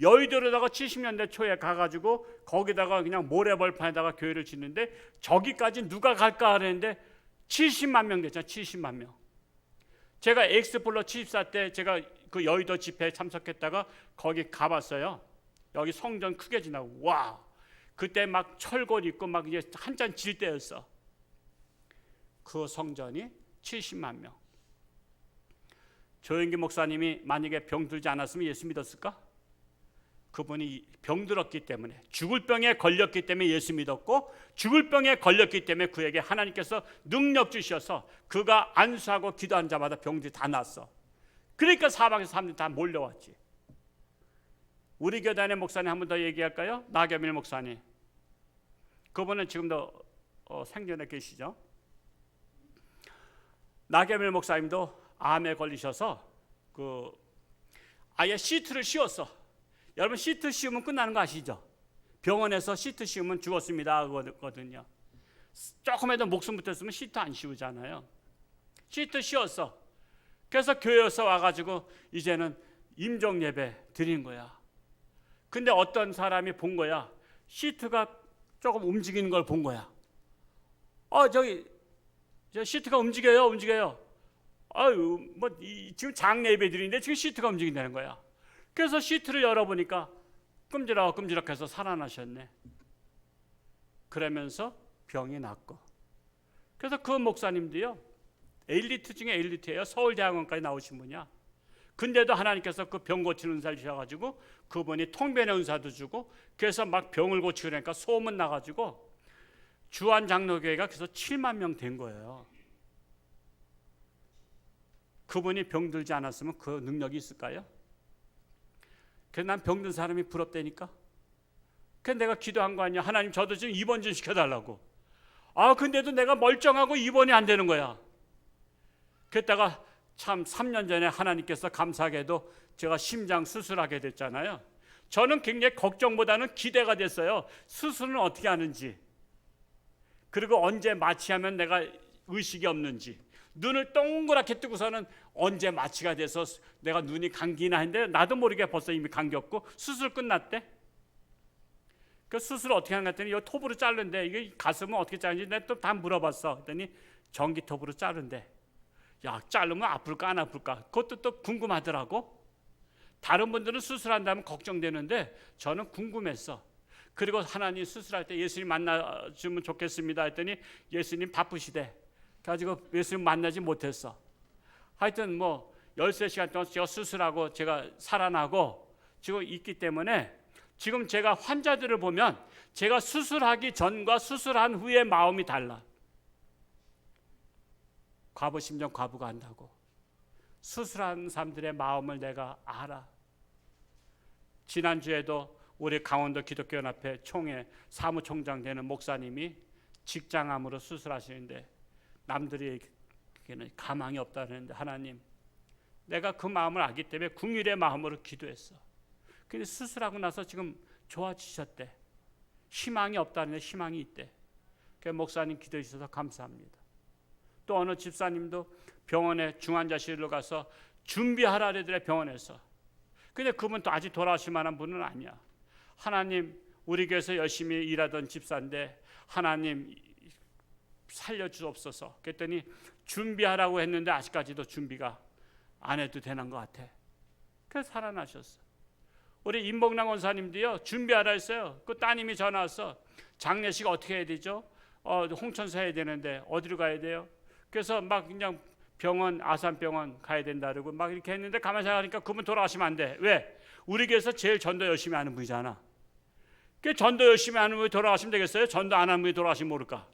여의도로다가 70년대 초에 가가지고 거기다가 그냥 모래벌판에다가 교회를 짓는데 저기까지 누가 갈까 하는데 70만 명 됐잖아요. 70만 명. 제가 엑스플로 74 때 제가 그 여의도 집회에 참석했다가 거기 가봤어요. 여기 성전 크게 지나고 와, 그때 막 철골 있고 막 이제 한참 질 때였어. 그 성전이 70만 명. 조영기 목사님이 만약에 병들지 않았으면 예수 믿었을까? 그분이 병들었기 때문에, 죽을 병에 걸렸기 때문에 예수 믿었고, 죽을 병에 걸렸기 때문에 그에게 하나님께서 능력 주셔서 그가 안수하고 기도한 자마다 병들이 다 났어. 그러니까 사방에서 사람들이 다 몰려왔지. 우리 교단의 목사님 한 번 더 얘기할까요? 나겸일 목사님. 그분은 지금도 생존해 계시죠. 나겸일 목사님도 암에 걸리셔서 아예 시트를 씌웠어. 여러분, 시트 씌우면 끝나는 거 아시죠? 병원에서 시트 씌우면 죽었습니다 그거거든요. 조금에도 목숨 붙었으면 시트 안 씌우잖아요. 시트 씌웠어. 그래서 교회에서 와가지고 이제는 임종 예배 드린 거야. 근데 어떤 사람이 본 거야. 시트가 조금 움직이는 걸 본 거야. 저기 저 시트가 움직여요. 아유, 지금 장례 예배 드리는데 지금 시트가 움직인다는 거야. 그래서 시트를 열어보니까 끔지락끔지락해서 살아나셨네. 그러면서 병이 낫고. 그래서 그 목사님도요, 엘리트 중에 엘리트예요. 서울대학원까지 나오신 분이야. 근데도 하나님께서 그 병 고치는 은사를 주셔가지고 그분이 통변의 은사도 주고, 그래서 막 병을 고치고 그러니까 소문 나가지고 주안장로교회가 그래서 7만 명 된 거예요. 그분이 병들지 않았으면 그 능력이 있을까요? 그래서 난 병든 사람이 부럽다니까. 그래서 내가 기도한 거 아니야. 하나님, 저도 지금 입원 좀 시켜달라고. 근데도 내가 멀쩡하고 입원이 안 되는 거야. 그랬다가 참 3년 전에 하나님께서 감사하게도 제가 심장 수술하게 됐잖아요. 저는 굉장히 걱정보다는 기대가 됐어요. 수술은 어떻게 하는지, 그리고 언제 마취하면 내가 의식이 없는지, 눈을 동그랗게 뜨고서는 언제 마취가 돼서 내가 눈이 감기나 했는데 나도 모르게 벌써 이미 감겼고 수술 끝났대. 그 수술 어떻게 하는 것 같더니 이 톱으로 자른대. 이게 가슴은 어떻게 자르는지 내가 또 다 물어봤어. 그랬더니 전기톱으로 자른대. 야, 자르면 아플까 안 아플까? 그것도 또 궁금하더라고. 다른 분들은 수술한다면 걱정되는데 저는 궁금했어. 그리고 하나님 수술할 때 예수님 만나주면 좋겠습니다 했더니 예수님 바쁘시대. 가지고 예수님 만나지 못했어. 하여튼 13시간 동안 제가 수술하고 제가 살아나고 지금 있기 때문에 지금 제가 환자들을 보면 제가 수술하기 전과 수술한 후의 마음이 달라. 과부 심정 과부가 한다고. 수술한 사람들의 마음을 내가 알아. 지난주에도 우리 강원도 기독교연합회 총회 사무총장 되는 목사님이 직장암으로 수술하시는데 남들에게는 가망이 없다는데 하나님, 내가 그 마음을 알기 때문에 긍휼의 마음으로 기도했어. 근데 수술하고 나서 지금 좋아지셨대. 희망이 없다는데 희망이 있대. 그래서 목사님 기도해 주셔서 감사합니다. 또 어느 집사님도 병원에 중환자실로 가서 준비하라 그러더래. 병원에서. 근데 그분 또 아직 돌아오실 만한 분은 아니야. 하나님, 우리 교회에서 열심히 일하던 집사인데 하나님 살려주옵소서. 그랬더니 준비하라고 했는데 아직까지도 준비가 안 해도 되는 것 같아. 그래서 살아나셨어. 우리 임복랑 원사님도요, 준비하라 했어요. 그 따님이 전화 왔어. 장례식 어떻게 해야 되죠? 홍천사 해야 되는데 어디로 가야 돼요? 그래서 막 그냥 병원, 아산병원 가야 된다 그러고 막 이렇게 했는데 가만히 생각하니까 그분 돌아가시면 안 돼. 왜? 우리 교회에서 제일 전도 열심히 하는 분이잖아. 그 전도 열심히 하는 분이 돌아가시면 되겠어요? 전도 안 하는 분이 돌아가시면 모를까?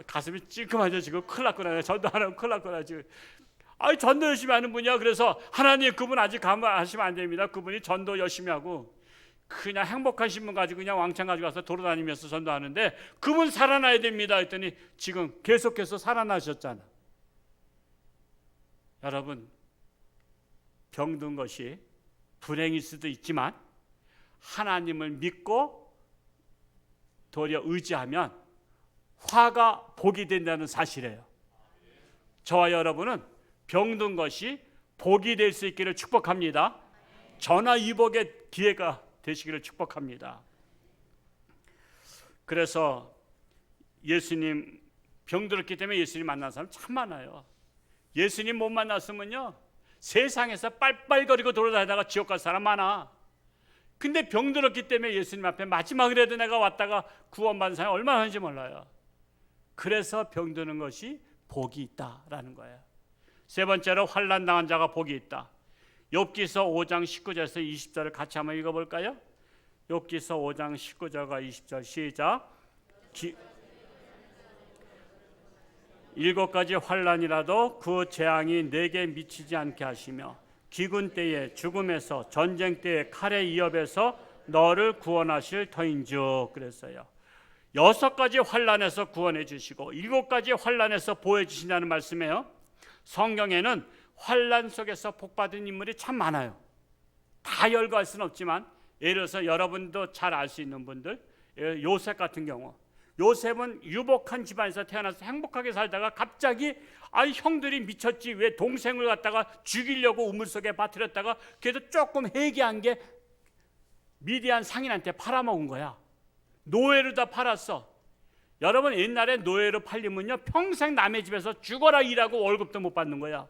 가슴이 찔끔하죠. 지금 큰일 났구나. 전도 안 하면 큰일 났구나 지금. 전도 열심히 하는 분이야. 그래서 하나님, 그분 아직 가만하시면 안 됩니다. 그분이 전도 열심히 하고 그냥 행복한 신분 가지고 그냥 왕창 가지고 가서 돌아다니면서 전도하는데 그분 살아나야 됩니다 했더니 지금 계속해서 살아나셨잖아. 여러분, 병든 것이 불행일 수도 있지만 하나님을 믿고 도리어 의지하면 화가 복이 된다는 사실이에요. 저와 여러분은 병든 것이 복이 될 수 있기를 축복합니다. 전화위복의 기회가 되시기를 축복합니다. 그래서 예수님 병들었기 때문에 예수님 만난 사람 참 많아요. 예수님 못 만났으면요 세상에서 빨빨거리고 돌아다니다가 지옥 갈 사람 많아. 근데 병들었기 때문에 예수님 앞에 마지막이라도 내가 왔다가 구원받은 사람이 얼마나 많은지 몰라요. 그래서 병드는 것이 복이 있다라는 거예요. 세 번째로 환난 당한 자가 복이 있다. 욥기서 5장 19절에서 20절을 같이 한번 읽어볼까요? 욥기서 5장 19절과 20절 시작. 7가지 환난이라도 그 재앙이 내게 미치지 않게 하시며 기근 때에 죽음에서 전쟁 때에 칼의 위협에서 너를 구원하실 터인즉 그랬어요. 6가지 환난에서 구원해 주시고 7가지 환난에서 보호해 주신다는 말씀이에요. 성경에는 환난 속에서 복받은 인물이 참 많아요. 다 열거할 수는 없지만 예를 들어서 여러분도 잘 알 수 있는 분들, 요셉 같은 경우, 요셉은 유복한 집안에서 태어나서 행복하게 살다가 갑자기 형들이 미쳤지 왜 동생을 갖다가 죽이려고 우물 속에 빠뜨렸다가 그래도 조금 회개한 게 미디안 상인한테 팔아먹은 거야. 노예로 다 팔았어. 여러분 옛날에 노예로 팔리면요 평생 남의 집에서 죽어라 일하고 월급도 못 받는 거야.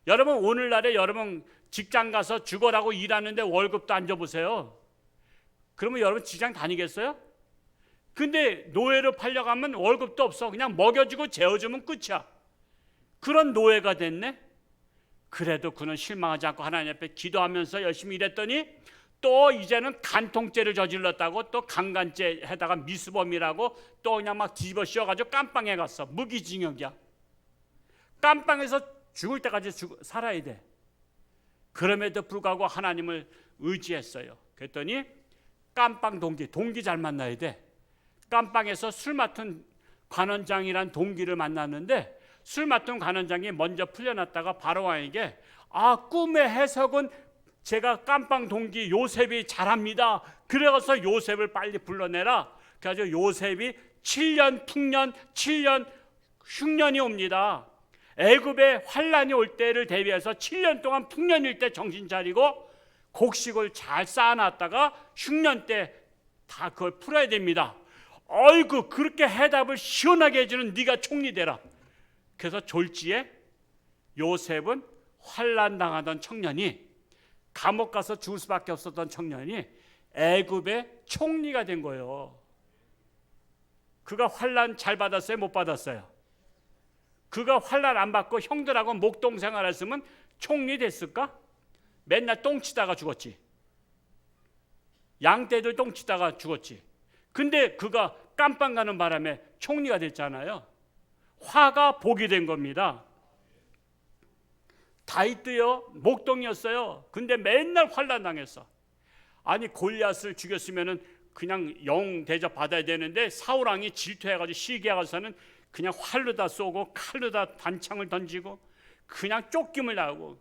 여러분 오늘날에 여러분 직장 가서 죽어라고 일하는데 월급도 안 줘보세요. 그러면 여러분 직장 다니겠어요? 근데 노예로 팔려가면 월급도 없어. 그냥 먹여주고 재워주면 끝이야. 그런 노예가 됐네. 그래도 그는 실망하지 않고 하나님 앞에 기도하면서 열심히 일했더니 또 이제는 간통죄를 저질렀다고 또 강간죄 해다가 미수범이라고 또 그냥 막 뒤집어 씌워가지고 깜빵에 갔어. 무기징역이야. 깜빵에서 죽을 때까지 살아야 돼. 그럼에도 불구하고 하나님을 의지했어요. 그랬더니 깜빵 동기 잘 만나야 돼. 깜빵에서 술 맡은 관원장이란 동기를 만났는데 술 맡은 관원장이 먼저 풀려났다가 바로왕에게 꿈의 해석은 제가 깜빵 동기 요셉이 잘합니다. 그래서 요셉을 빨리 불러내라. 그래서 요셉이 7년 풍년 7년 흉년이 옵니다. 애굽에 환란이 올 때를 대비해서 7년 동안 풍년일 때 정신 차리고 곡식을 잘 쌓아놨다가 흉년 때 다 그걸 풀어야 됩니다. 어이구 그렇게 해답을 시원하게 해주는 네가 총리 되라. 그래서 졸지에 요셉은 환란 당하던 청년이 감옥 가서 죽을 수밖에 없었던 청년이 애굽의 총리가 된 거예요. 그가 환란 잘 받았어요? 못 받았어요? 그가 환란 안 받고 형들하고 목동생활 했으면 총리 됐을까? 맨날 똥치다가 죽었지. 양떼들 똥치다가 죽었지. 근데 그가 깜빵 가는 바람에 총리가 됐잖아요. 화가 복이 된 겁니다. 다윗도요 목동이었어요. 근데 맨날 환난 당했어. 아니 골리앗을 죽였으면은 그냥 영 대접 받아야 되는데 사울 왕이 질투해가지고 시기하고서는 그냥 활로 다 쏘고 칼로 다 단창을 던지고 그냥 쫓김을 나오고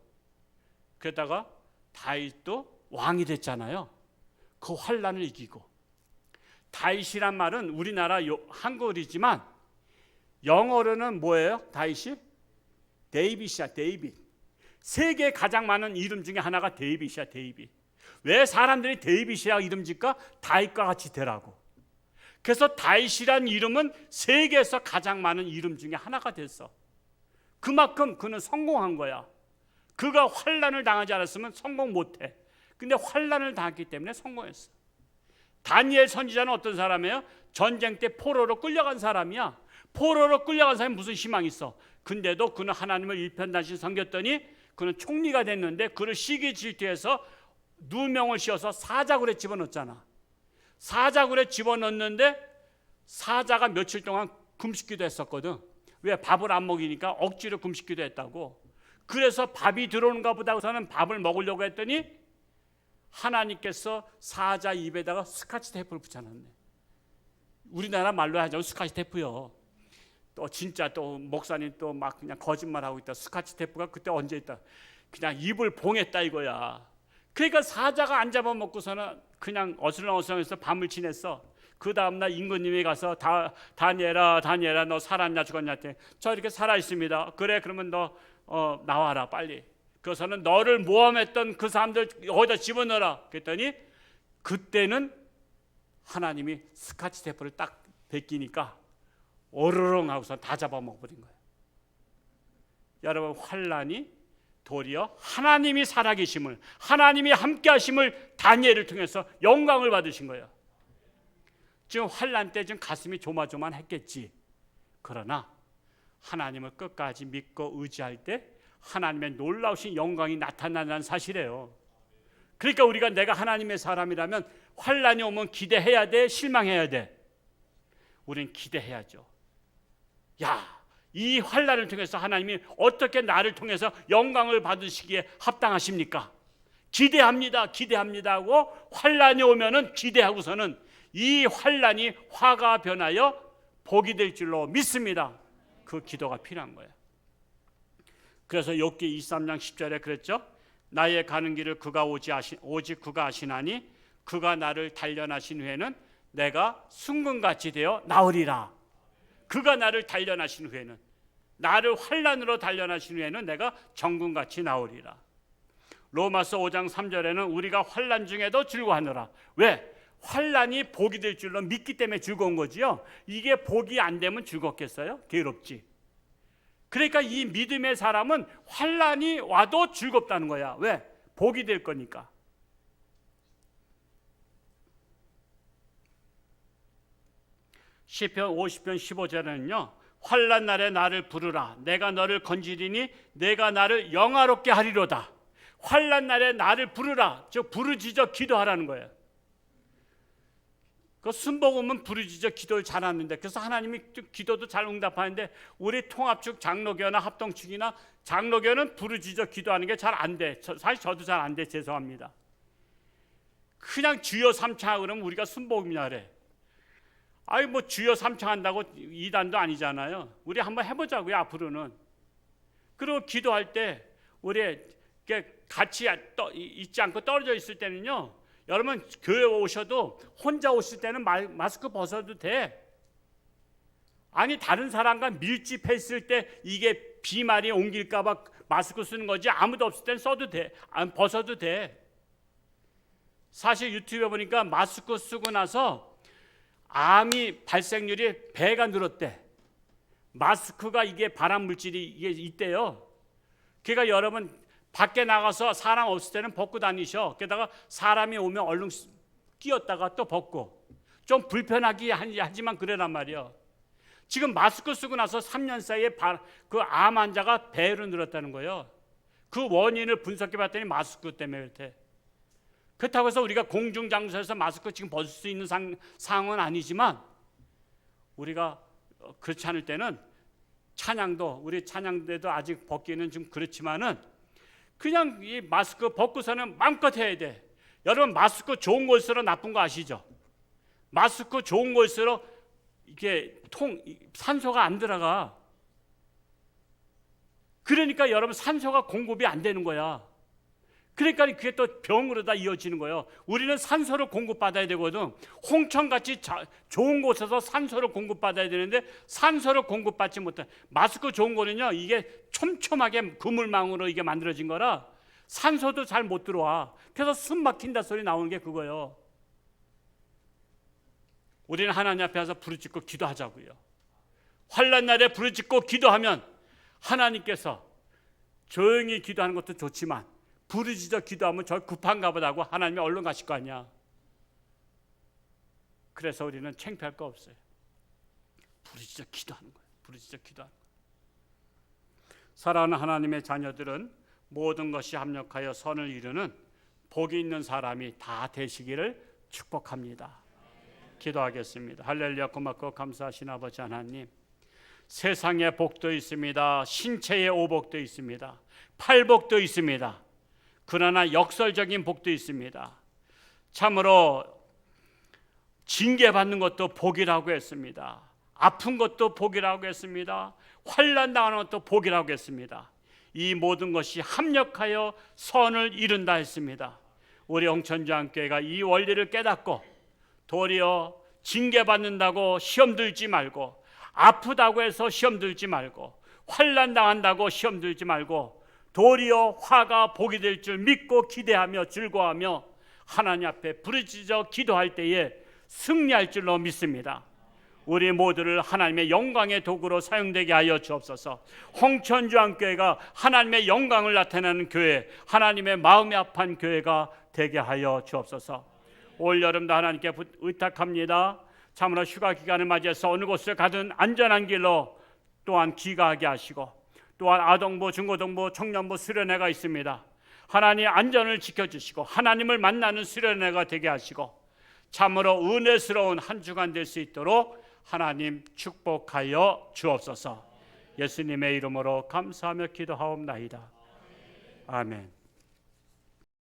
그러다가 다윗도 왕이 됐잖아요. 그 환난을 이기고. 다윗이란 말은 우리나라 한글이지만 영어로는 뭐예요? 다윗이? 데이빗이야. 데이빗. 세계 가장 많은 이름 중에 하나가 데이빗이야. 데이빗. 왜 사람들이 데이빗이라 이름 짓까? 다윗과 같이 되라고. 그래서 다윗이란 이름은 세계에서 가장 많은 이름 중에 하나가 됐어. 그만큼 그는 성공한 거야. 그가 환난을 당하지 않았으면 성공 못해. 근데 환난을 당했기 때문에 성공했어. 다니엘 선지자는 어떤 사람이에요? 전쟁 때 포로로 끌려간 사람이야. 포로로 끌려간 사람이 무슨 희망이 있어? 근데도 그는 하나님을 일편단심 섬겼더니 그는 총리가 됐는데 그를 시기 질투해서 누명을 씌워서 사자굴에 집어넣었잖아. 사자굴에 집어넣었는데 사자가 며칠 동안 금식기도 했었거든. 왜? 밥을 안 먹이니까 억지로 금식기도 했다고. 그래서 밥이 들어오는가 보다 해서는 밥을 먹으려고 했더니 하나님께서 사자 입에다가 스카치 테이프를 붙여놨네. 우리나라 말로 하자면 스카치 테이프요. 또 진짜 또 목사님 또 막 그냥 거짓말하고 있다. 스카치 테이프가 그때 언제 있다. 그냥 입을 봉했다 이거야. 그러니까 사자가 안 잡아먹고서는 그냥 어슬렁어슬렁해서 밤을 지냈어. 그 다음날 임금님이 가서 다니엘아 너 살았냐 죽었냐 했더니 저 이렇게 살아있습니다. 그래 그러면 너 나와라 빨리. 그래서는 너를 모함했던 그 사람들 어디다 집어넣어라. 그랬더니 그때는 하나님이 스카치 테이프를 딱 벗기니까 오르렁 하고서 다 잡아먹어버린 거예요. 여러분, 환난이 도리어 하나님이 살아계심을, 하나님이 함께하심을 다니엘을 통해서 영광을 받으신 거예요. 지금 환난 때 좀 가슴이 조마조만했겠지. 그러나 하나님을 끝까지 믿고 의지할 때 하나님의 놀라우신 영광이 나타난다는 사실이에요. 그러니까 우리가 내가 하나님의 사람이라면 환난이 오면 기대해야 돼, 실망해야 돼? 우린 기대해야죠. 야, 이 환난을 통해서 하나님이 어떻게 나를 통해서 영광을 받으시기에 합당하십니까? 기대합니다, 기대합니다 하고 환난이 오면은 기대하고서는 이 환난이 화가 변하여 복이 될 줄로 믿습니다. 그 기도가 필요한 거예요. 그래서 욥기 23장 10절에 그랬죠. 나의 가는 길을 그가 오직 그가 아시나니 그가 나를 단련하신 후에는 내가 순금같이 되어 나으리라. 그가 나를 단련하신 후에는, 나를 환난으로 단련하신 후에는 내가 정금같이 나으리라. 로마서 5장 3절에는 우리가 환난 중에도 즐거워하노라. 왜? 환난이 복이 될 줄로 믿기 때문에 즐거운 거지요. 이게 복이 안 되면 즐겁겠어요? 괴롭지. 그러니까 이 믿음의 사람은 환난이 와도 즐겁다는 거야. 왜? 복이 될 거니까. 시편 50편 15절에는요, 환난 날에 나를 부르라. 내가 너를 건지리니 내가 나를 영화롭게 하리로다. 환난 날에 나를 부르라. 즉 부르짖어 기도하라는 거예요. 그 순복음은 부르짖어 기도를 잘하는데, 그래서 하나님이 기도도 잘 응답하는데 우리 통합축 장로교나 합동축이나 장로교는 부르짖어 기도하는 게 잘 안 돼. 사실 저도 잘 안 돼. 죄송합니다. 그냥 주여 삼창하고 그러면 우리가 순복음이냐 그래. 아이 뭐 주여 삼창한다고 이단도 아니잖아요. 우리 한번 해보자고요, 앞으로는. 그리고 기도할 때 우리 같이 있지 않고 떨어져 있을 때는요, 여러분 교회 오셔도 혼자 오실 때는 마스크 벗어도 돼. 아니 다른 사람과 밀집했을 때 이게 비말이 옮길까 봐 마스크 쓰는 거지, 아무도 없을 때는 써도 돼. 벗어도 돼. 사실 유튜브에 보니까 마스크 쓰고 나서 암이 발생률이 배가 늘었대. 마스크가 이게 발암 물질이 이게 있대요. 그러니까 여러분 밖에 나가서 사람 없을 때는 벗고 다니셔. 게다가 사람이 오면 얼른 끼었다가 또 벗고. 좀 불편하긴 하지만 그래란 말이야. 지금 마스크 쓰고 나서 3년 사이에 그 암 환자가 배로 늘었다는 거예요. 그 원인을 분석해 봤더니 마스크 때문에 그렇대. 그렇다고 해서 우리가 공중장소에서 마스크 지금 벗을 수 있는 상황은 아니지만, 우리가 그렇지 않을 때는 찬양도, 우리 찬양대도 아직 벗기는 좀 그렇지만은 그냥 이 마스크 벗고서는 마음껏 해야 돼. 여러분 마스크 좋은 걸수록 나쁜 거 아시죠? 마스크 좋은 걸수록 이게 산소가 안 들어가. 그러니까 여러분 산소가 공급이 안 되는 거야. 그러니까 그게 또 병으로 다 이어지는 거예요. 우리는 산소를 공급받아야 되거든. 홍천같이 좋은 곳에서 산소를 공급받아야 되는데 산소를 공급받지 못해. 마스크 좋은 거는요, 이게 촘촘하게 그물망으로 이게 만들어진 거라 산소도 잘 못 들어와. 그래서 숨 막힌다 소리 나오는 게 그거예요. 우리는 하나님 앞에 와서 부르짖고 기도하자고요. 환난 날에 부르짖고 기도하면 하나님께서, 조용히 기도하는 것도 좋지만 부르짖어 기도하면 저 급한가 보다고 하나님이 얼른 가실 거 아니야. 그래서 우리는 창피할 거 없어요. 부르짖어 기도하는 거예요. 부르짖어 기도하는 거예요. 사랑하는 하나님의 자녀들은 모든 것이 합력하여 선을 이루는 복이 있는 사람이 다 되시기를 축복합니다. 기도하겠습니다. 할렐루야. 고맙고 감사하신 아버지 하나님, 세상에 복도 있습니다. 신체의 오복도 있습니다. 팔복도 있습니다. 그러나 역설적인 복도 있습니다. 참으로 징계받는 것도 복이라고 했습니다. 아픈 것도 복이라고 했습니다. 환난 당하는 것도 복이라고 했습니다. 이 모든 것이 합력하여 선을 이룬다 했습니다. 우리 홍천주안교회가 이 원리를 깨닫고 도리어 징계받는다고 시험 들지 말고, 아프다고 해서 시험 들지 말고, 환난 당한다고 시험 들지 말고 도리어 화가 복이 될 줄 믿고 기대하며 즐거워하며 하나님 앞에 부르짖어 기도할 때에 승리할 줄로 믿습니다. 우리 모두를 하나님의 영광의 도구로 사용되게 하여 주옵소서. 홍천주안교회가 하나님의 영광을 나타내는 교회, 하나님의 마음이 합한 교회가 되게 하여 주옵소서. 올 여름도 하나님께 의탁합니다. 참으로 휴가 기간을 맞이해서 어느 곳을 가든 안전한 길로 또한 귀가하게 하시고, 또한 아동부, 중고등부, 청년부 수련회가 있습니다. 하나님 안전을 지켜주시고 하나님을 만나는 수련회가 되게 하시고 참으로 은혜스러운 한 주간 될 수 있도록 하나님 축복하여 주옵소서. 예수님의 이름으로 감사하며 기도하옵나이다. 아멘.